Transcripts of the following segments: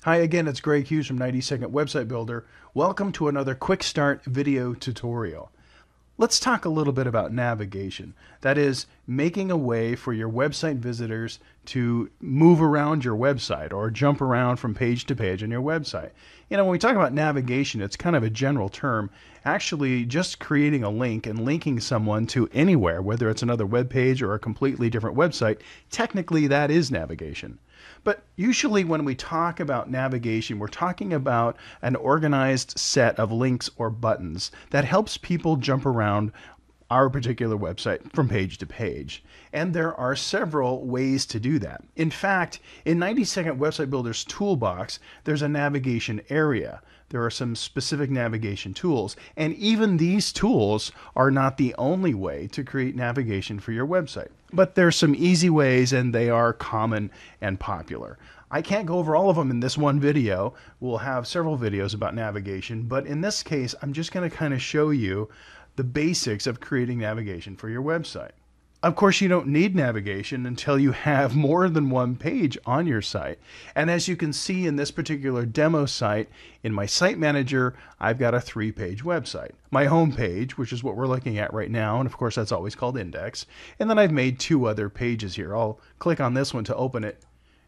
Hi again, it's Greg Hughes from 90-Second Website Builder. Welcome to another quick start video tutorial. Let's talk a little bit about navigation. That is, making a way for your website visitors to move around your website or jump around from page to page on your website. You know, when we talk about navigation, it's kind of a general term. Actually, just creating a link and linking someone to anywhere, whether it's another web page or a completely different website, technically that is navigation. But usually when we talk about navigation, we're talking about an organized set of links or buttons that helps people jump around our particular website from page to page. And there are several ways to do that. In fact, in 90-Second Website Builder's toolbox, there's a navigation area. There are some specific navigation tools, and even these tools are not the only way to create navigation for your website. But there's some easy ways, and they are common and popular. I can't go over all of them in this one video. We'll have several videos about navigation, but in this case, I'm just going to kind of show you the basics of creating navigation for your website. Of course, you don't need navigation until you have more than one page on your site. And as you can see in this particular demo site, in my site manager, I've got a 3-page website. My home page, which is what we're looking at right now, and of course that's always called index. And then I've made 2 other pages here. I'll click on this one to open it,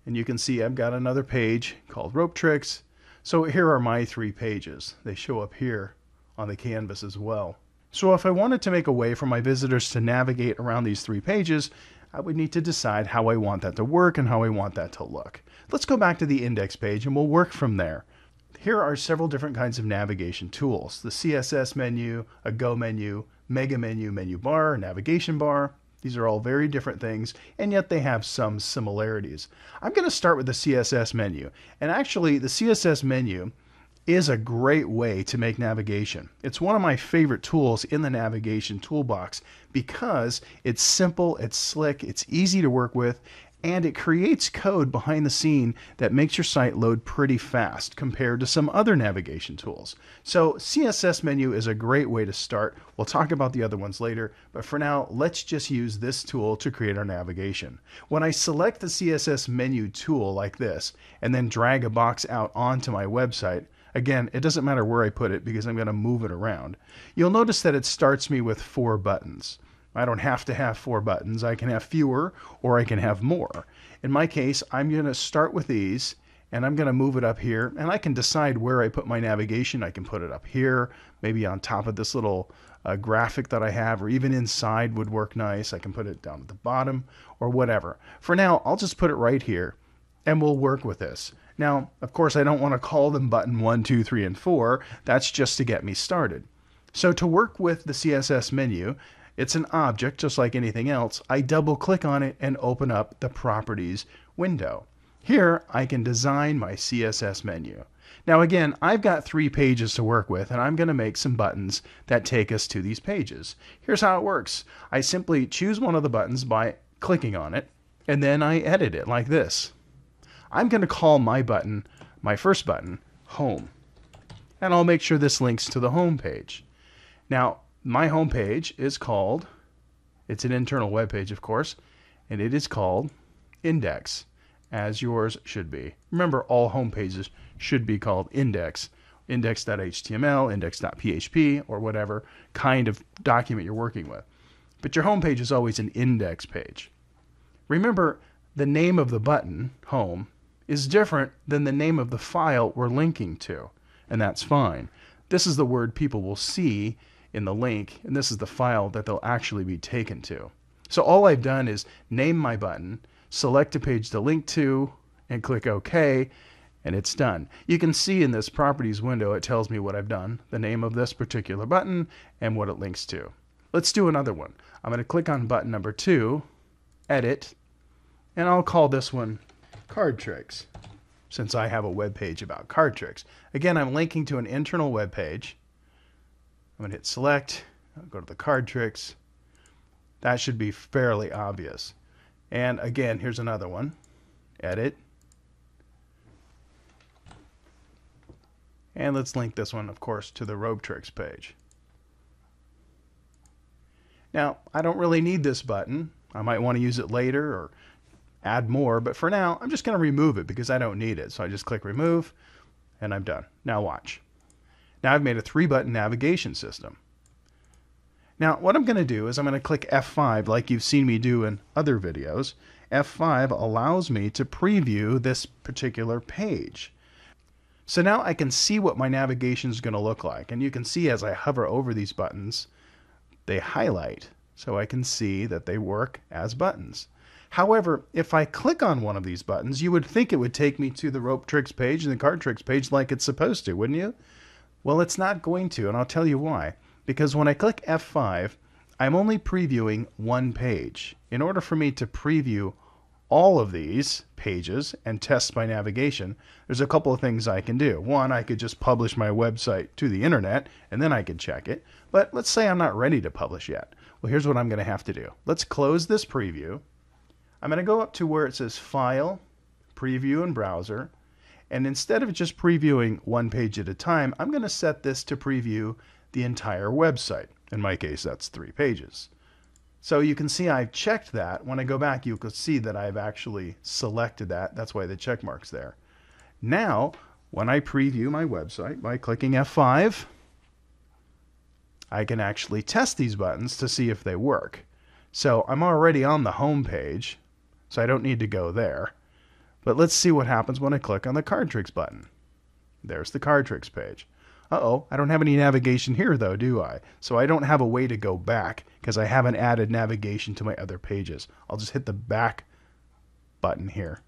and you can see I've got another page called Rope Tricks. So here are my 3 pages. They show up here on the canvas as well. So if I wanted to make a way for my visitors to navigate around these 3 pages, I would need to decide how I want that to work and how I want that to look. Let's go back to the index page and we'll work from there. Here are several different kinds of navigation tools. The CSS menu, a Go menu, Mega menu, menu bar, navigation bar. These are all very different things, and yet they have some similarities. I'm going to start with the CSS menu. And actually, the CSS menu is a great way to make navigation. It's one of my favorite tools in the navigation toolbox because it's simple, it's slick, it's easy to work with, and it creates code behind the scene that makes your site load pretty fast compared to some other navigation tools. So CSS menu is a great way to start. We'll talk about the other ones later, but for now, let's just use this tool to create our navigation. When I select the CSS menu tool like this, and then drag a box out onto my website, again, it doesn't matter where I put it because I'm going to move it around. You'll notice that it starts me with 4 buttons. I don't have to have 4 buttons. I can have fewer or I can have more. In my case, I'm going to start with these and I'm going to move it up here, and I can decide where I put my navigation. I can put it up here, maybe on top of this little graphic that I have, or even inside would work nice. I can put it down at the bottom or whatever. For now, I'll just put it right here and we'll work with this. Now, of course, I don't want to call them button 1, 2, 3, and 4. That's just to get me started. So to work with the CSS menu, it's an object just like anything else. I double click on it and open up the properties window. Here, I can design my CSS menu. Now again, I've got 3 pages to work with, and I'm going to make some buttons that take us to these pages. Here's how it works. I simply choose one of the buttons by clicking on it, and then I edit it like this. I'm going to call my button, my first button, Home. And I'll make sure this links to the home page. Now, my home page is called, it's an internal web page, of course, and it is called Index, as yours should be. Remember, all home pages should be called Index, index.html, index.php, or whatever kind of document you're working with. But your home page is always an index page. Remember, the name of the button, Home, is different than the name of the file we're linking to, and that's fine. This is the word people will see in the link, and this is the file that they'll actually be taken to. So all I've done is name my button, select a page to link to, and click OK, and it's done. You can see in this properties window it tells me what I've done, the name of this particular button, and what it links to. Let's do another one. I'm going to click on button number 2, edit, and I'll call this one Card Tricks, since I have a web page about card tricks. Again, I'm linking to an internal web page. I'm going to hit select, I'll go to the card tricks. That should be fairly obvious. And again, here's another one. Edit. And let's link this one, of course, to the Rope Tricks page. Now, I don't really need this button. I might want to use it later or add more, but for now, I'm just going to remove it because I don't need it. So I just click remove and I'm done. Now watch. Now I've made a 3-button navigation system. Now what I'm going to do is I'm going to click F5 like you've seen me do in other videos. F5 allows me to preview this particular page. So now I can see what my navigation is going to look like. And you can see as I hover over these buttons, they highlight. So I can see that they work as buttons. However, if I click on one of these buttons, you would think it would take me to the rope tricks page and the card tricks page like it's supposed to, wouldn't you? Well, it's not going to, and I'll tell you why. Because when I click F5, I'm only previewing one page. In order for me to preview all of these pages and test my navigation, there's a couple of things I can do. One, I could just publish my website to the internet, and then I could check it. But let's say I'm not ready to publish yet. Well, here's what I'm going to have to do. Let's close this preview. I'm going to go up to where it says File, Preview and Browser, and instead of just previewing one page at a time, I'm going to set this to preview the entire website. In my case, that's 3 pages. So you can see I've checked that. When I go back, you can see that I've actually selected that. That's why the check mark's there. Now, when I preview my website by clicking F5, I can actually test these buttons to see if they work. So I'm already on the home page, so I don't need to go there. But let's see what happens when I click on the card tricks button. There's the card tricks page. Uh-oh, I don't have any navigation here though, do I? So I don't have a way to go back because I haven't added navigation to my other pages. I'll just hit the back button here.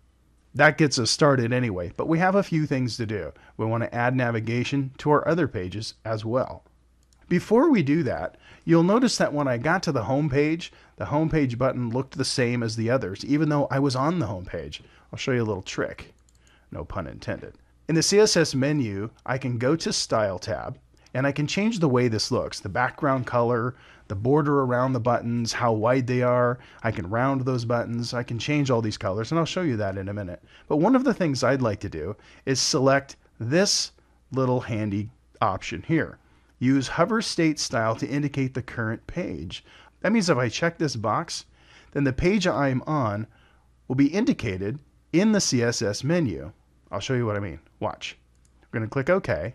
That gets us started anyway, but we have a few things to do. We want to add navigation to our other pages as well. Before we do that, you'll notice that when I got to the home page button looked the same as the others, even though I was on the home page. I'll show you a little trick. No pun intended. In the CSS menu, I can go to Style tab, and I can change the way this looks. The background color, the border around the buttons, how wide they are. I can round those buttons. I can change all these colors, and I'll show you that in a minute. But one of the things I'd like to do is select this little handy option here. Use hover state style to indicate the current page. That means if I check this box, then the page I'm on will be indicated in the CSS menu. I'll show you what I mean. Watch. We're going to click OK,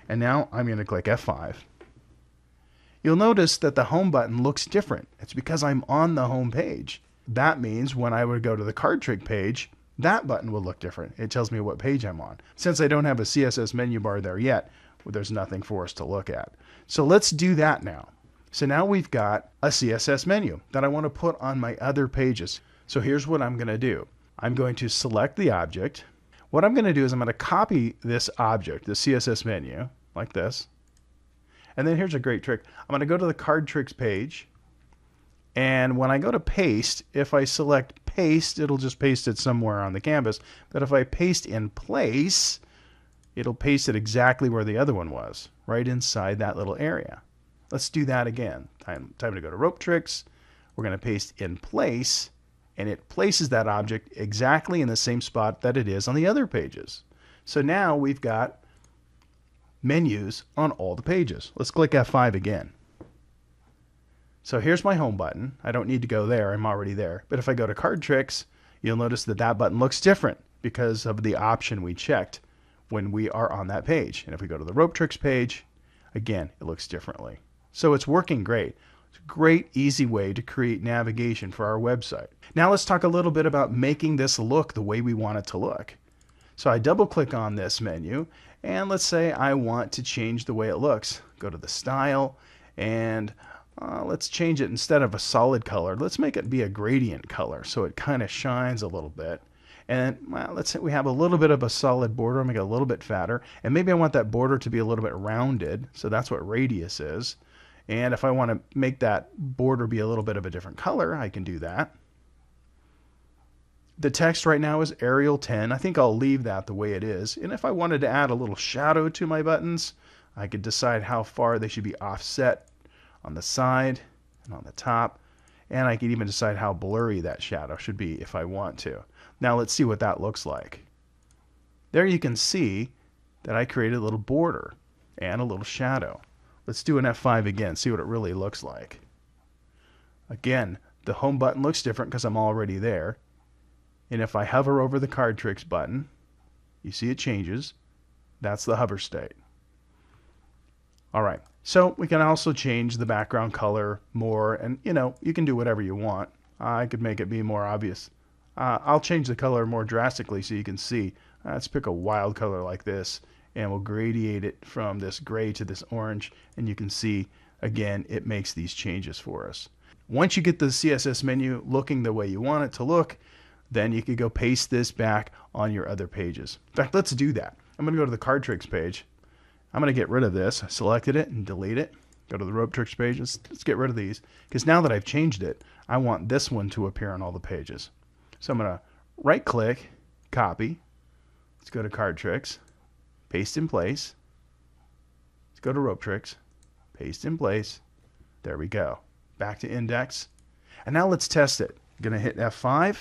and now I'm going to click F5. You'll notice that the home button looks different. It's because I'm on the home page. That means when I would go to the card trick page, that button will look different. It tells me what page I'm on. Since I don't have a CSS menu bar there yet, well, there's nothing for us to look at. So let's do that now. So now we've got a CSS menu that I want to put on my other pages. So here's what I'm going to do. I'm going to select the object. What I'm going to do is I'm going to copy this object, the CSS menu, like this. And then here's a great trick. I'm going to go to the card tricks page. And when I go to paste, if I select paste, it'll just paste it somewhere on the canvas. But if I paste in place, it'll paste it exactly where the other one was, right inside that little area. Let's do that again. Time to go to rope tricks. We're going to paste in place, and it places that object exactly in the same spot that it is on the other pages. So now we've got menus on all the pages. Let's click F5 again. So here's my home button. I don't need to go there. I'm already there. But if I go to card tricks, you'll notice that that button looks different because of the option we checked when we are on that page. And if we go to the rope tricks page, again, it looks differently. So it's working great. It's a great, easy way to create navigation for our website. Now let's talk a little bit about making this look the way we want it to look. So I double click on this menu, and let's say I want to change the way it looks. Go to the style, and let's change it. Instead of a solid color, let's make it be a gradient color so it kind of shines a little bit. And well, let's say we have a little bit of a solid border, make it a little bit fatter, and maybe I want that border to be a little bit rounded, so that's what radius is. And if I want to make that border be a little bit of a different color, I can do that. The text right now is Arial 10. I think I'll leave that the way it is. And if I wanted to add a little shadow to my buttons, I could decide how far they should be offset on the side and on the top. And I can even decide how blurry that shadow should be if I want to. Now let's see what that looks like. There you can see that I created a little border and a little shadow. Let's do an F5 again, see what it really looks like. Again, the home button looks different because I'm already there. And if I hover over the card tricks button, you see it changes. That's the hover state. All right, so we can also change the background color more, and you can do whatever you want. I could make it be more obvious. I'll change the color more drastically so you can see. Let's pick a wild color like this, and we'll gradiate it from this gray to this orange, and you can see, again, it makes these changes for us. Once you get the CSS menu looking the way you want it to look, then you could go paste this back on your other pages. In fact, let's do that. I'm going to go to the card tricks page. I'm going to get rid of this. I selected it and delete it. Go to the rope tricks page. Let's get rid of these, because now that I've changed it, I want this one to appear on all the pages. So I'm going to right click, copy. Let's go to card tricks, paste in place. Let's go to rope tricks, paste in place. There we go. Back to index. And now let's test it. I'm going to hit F5.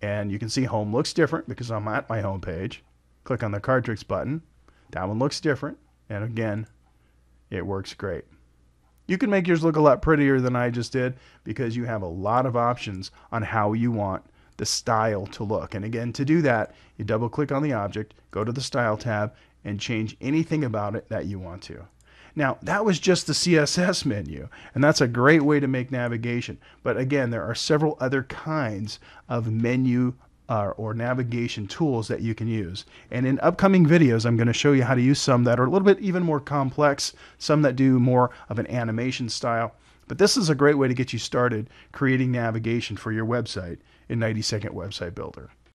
And you can see home looks different because I'm at my home page. Click on the card tricks button. That one looks different. And again, it works great. You can make yours look a lot prettier than I just did because you have a lot of options on how you want the style to look. And again, to do that, you double click on the object, go to the Style tab, and change anything about it that you want to. Now, that was just the CSS menu, and that's a great way to make navigation. But again, there are several other kinds of menu or navigation tools that you can use. And in upcoming videos, I'm going to show you how to use some that are a little bit even more complex, some that do more of an animation style. But this is a great way to get you started creating navigation for your website in 90 Second Website Builder.